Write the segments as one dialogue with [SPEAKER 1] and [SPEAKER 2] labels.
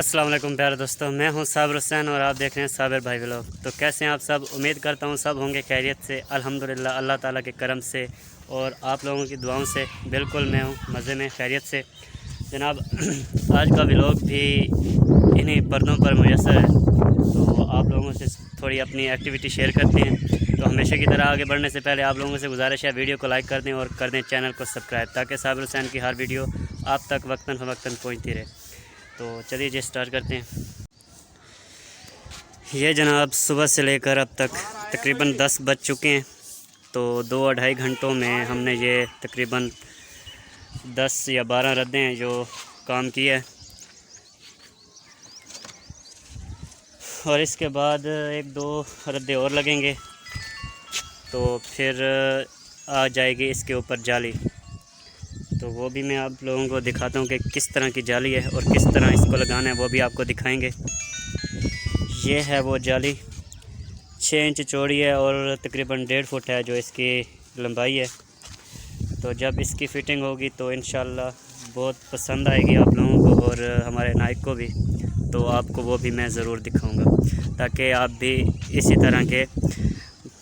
[SPEAKER 1] अस्सलाम वालेकुम प्यारे दोस्तों, मैं हूं साबिर हुसैन और आप देख रहे हैं साबिर भाई व्लॉग। तो कैसे हैं आप सब? उम्मीद करता हूं सब होंगे खैरियत से। अल्हम्दुलिल्लाह अल्लाह ताला के करम से और आप लोगों की दुआओं से बिल्कुल मैं हूं मज़े में, खैरियत से जनाब। आज का व्लॉग भी इन्हीं पर्दों पर मुयस्सर है, तो आप लोगों से थोड़ी अपनी एक्टिविटी शेयर करते हैं। तो हमेशा की तरह आगे बढ़ने से पहले आप लोगों से गुजारिश है, वीडियो को लाइक कर दें और कर दें चैनल को सब्सक्राइब, ताकि साबिर हुसैन की हर वीडियो आप तक वक्तन फ़वक्तन पहुँचती रहे। तो चलिए जी स्टार्ट करते हैं। ये जनाब सुबह से लेकर अब तक तकरीबन 10 बज चुके हैं। तो 2-2.5 घंटों में हमने ये तकरीबन 10 या 12 रद्दें हैं जो काम किया है, और इसके बाद 1-2 रद्दे और लगेंगे तो फिर आ जाएगी इसके ऊपर जाली। तो वो भी मैं आप लोगों को दिखाता हूँ कि किस तरह की जाली है और किस तरह इसको लगाना है, वो भी आपको दिखाएंगे। ये है वो जाली, 6 इंच चौड़ी है और तकरीबन 1.5 फुट है जो इसकी लंबाई है। तो जब इसकी फ़िटिंग होगी तो इंशाल्लाह बहुत पसंद आएगी आप लोगों को और हमारे नाइक को भी। तो आपको वो भी मैं ज़रूर दिखाऊंगा, ताकि आप भी इसी तरह के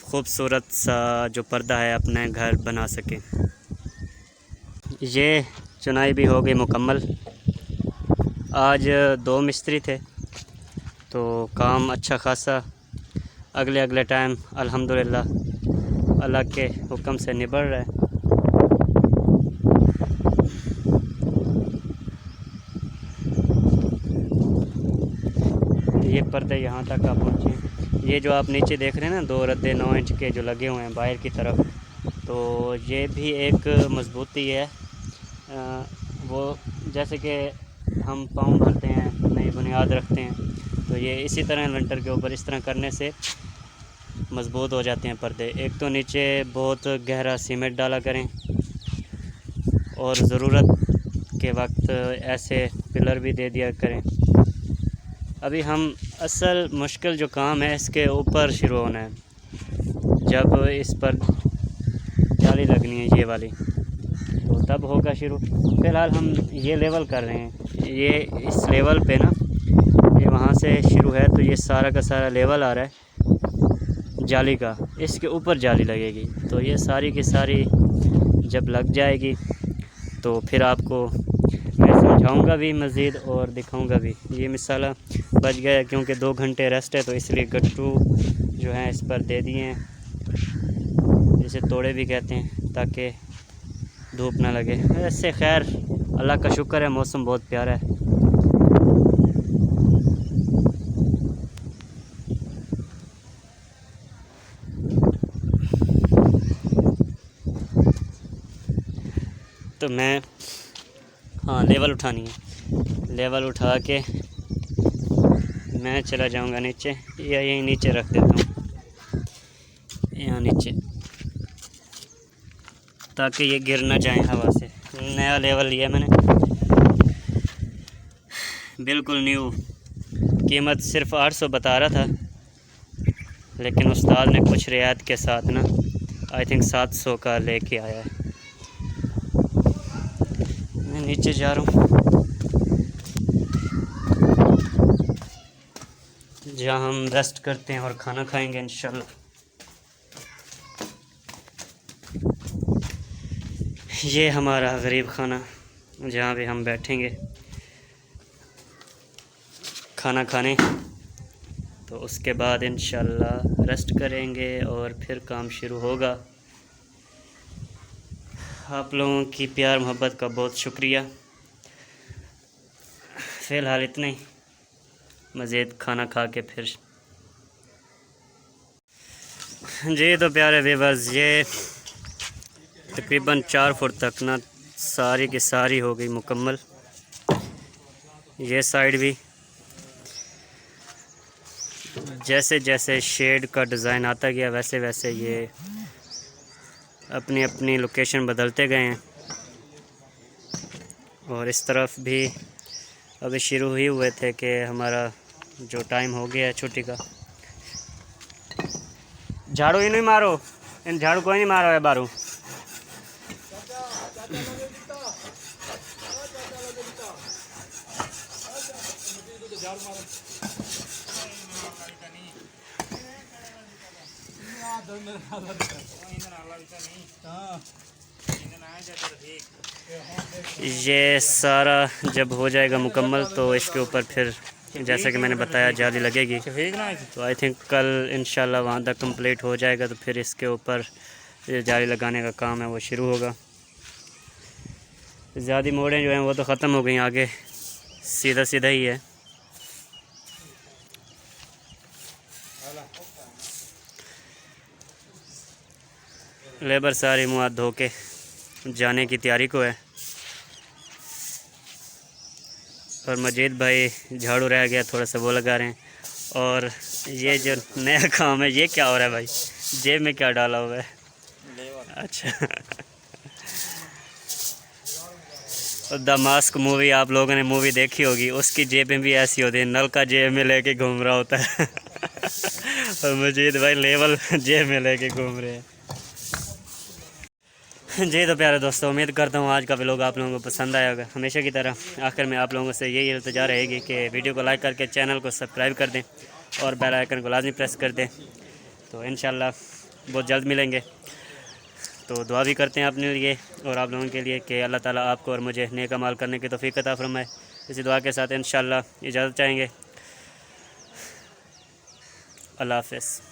[SPEAKER 1] खूबसूरत सा जो पर्दा है अपने घर बना सकें। ये चुनाई भी हो गई मुकम्मल। आज 2 मिस्त्री थे तो काम अच्छा खासा अगले टाइम अल्हम्दुलिल्लाह अल्लाह के हुक्म से निबड़ रहा है। ये पर्दे यहाँ तक आप पहुँचे। ये जो आप नीचे देख रहे हैं ना, 2 रद्दे 9 इंच के जो लगे हुए हैं बाहर की तरफ, तो ये भी एक मजबूती है। वो जैसे कि हम पाँव भरते हैं, नई बुनियाद रखते हैं, तो ये इसी तरह इन्वेंटर के ऊपर इस तरह करने से मज़बूत हो जाते हैं पर्दे। एक तो नीचे बहुत गहरा सीमेंट डाला करें और ज़रूरत के वक्त ऐसे पिलर भी दे दिया करें। अभी हम असल मुश्किल जो काम है इसके ऊपर शुरू होना है, जब इस पर जाली लगनी है ये वाली, तो तब होगा शुरू। फ़िलहाल हम ये लेवल कर रहे हैं। ये इस लेवल पे ना, ये वहाँ से शुरू है तो ये सारा का सारा लेवल आ रहा है जाली का, इसके ऊपर जाली लगेगी। तो ये सारी की सारी जब लग जाएगी तो फिर आपको मैं समझाऊंगा भी मज़ीद और दिखाऊंगा भी। ये मिसाला बच गया क्योंकि 2 घंटे रेस्ट है, तो इसलिए गट्टू जो हैं इस पर दे दिए हैं, जिसे तोड़े भी कहते हैं, ताकि धूप ना लगे। ऐसे खैर अल्लाह का शुक्र है, मौसम बहुत प्यारा है। तो मैं लेवल उठानी है। लेवल उठा के मैं चला जाऊंगा नीचे, या यहीं नीचे रख देता हूँ, यहाँ नीचे, ताकि ये गिर ना जाए हवा से। नया लेवल लिया मैंने, बिल्कुल न्यू। कीमत सिर्फ 800 बता रहा था, लेकिन उस्ताद ने कुछ रियायत के साथ ना आई थिंक 700 का लेके आया है। मैं नीचे जा रहा हूँ जहाँ हम रेस्ट करते हैं और खाना खाएंगे इंशाल्लाह। ये हमारा गरीब खाना, जहाँ भी हम बैठेंगे खाना खाने, तो उसके बाद इंशाल्लाह रेस्ट करेंगे और फिर काम शुरू होगा। आप लोगों की प्यार मोहब्बत का बहुत शुक्रिया। फ़िलहाल इतना ही, मज़ीद खाना खा के फिर जी। तो प्यारे व्यूअर्स, ये तकरीबन 4 फुट तक ना सारी की सारी हो गई मुकम्मल। ये साइड भी जैसे जैसे शेड का डिज़ाइन आता गया वैसे वैसे ये अपनी अपनी लोकेशन बदलते गए हैं। और इस तरफ भी अभी शुरू ही हुए थे कि हमारा जो टाइम हो गया है छुट्टी का। झाड़ू ही नहीं मारो, इन झाड़ू कोई नहीं मारो है बारू। ये सारा जब हो जाएगा मुकम्मल तो इसके ऊपर फिर जैसा कि मैंने बताया जाली लगेगी। तो आई थिंक कल इंशाल्लाह वहाँ तक कंप्लीट हो जाएगा तो फिर इसके ऊपर ये जाली लगाने का काम है वो शुरू होगा। ज़्यादा मोड़ें जो हैं वो तो ख़त्म हो गई, आगे सीधा सीधा ही है। लेबर सारी मुँह हाथ धो के जाने की तैयारी को है और मजीद भाई झाड़ू रह गया थोड़ा सा वो लगा रहे हैं। और ये जो नया काम है ये क्या हो रहा है भाई, जेब में क्या डाला हुआ है? अच्छा द मास्क मूवी आप लोगों ने मूवी देखी होगी, उसकी जेबें भी ऐसी होती हैं, नल का जेब में लेके घूम रहा होता है और मजीद भाई लेवल जेब में लेके घूम रहे हैं। जी तो प्यारे दोस्तों, उम्मीद करता हूँ आज का व्लॉग आप लोगों को पसंद आया होगा। हमेशा की तरह आखिर में आप लोगों से यही इल्तिजा रहेगी कि वीडियो को लाइक करके चैनल को सब्सक्राइब कर दें और बेल आइकन को लाजमी प्रेस कर दें। तो इंशाल्लाह बहुत जल्द मिलेंगे। तो दुआ भी करते हैं अपने लिए और आप लोगों के लिए कि अल्लाह ताला आपको और मुझे नेक अमाल करने की तौफीक अता फरमाए। इसी दुआ के साथ इंशाल्लाह इजाज़त चाहेंगे। अल्लाह हाफ़िज़।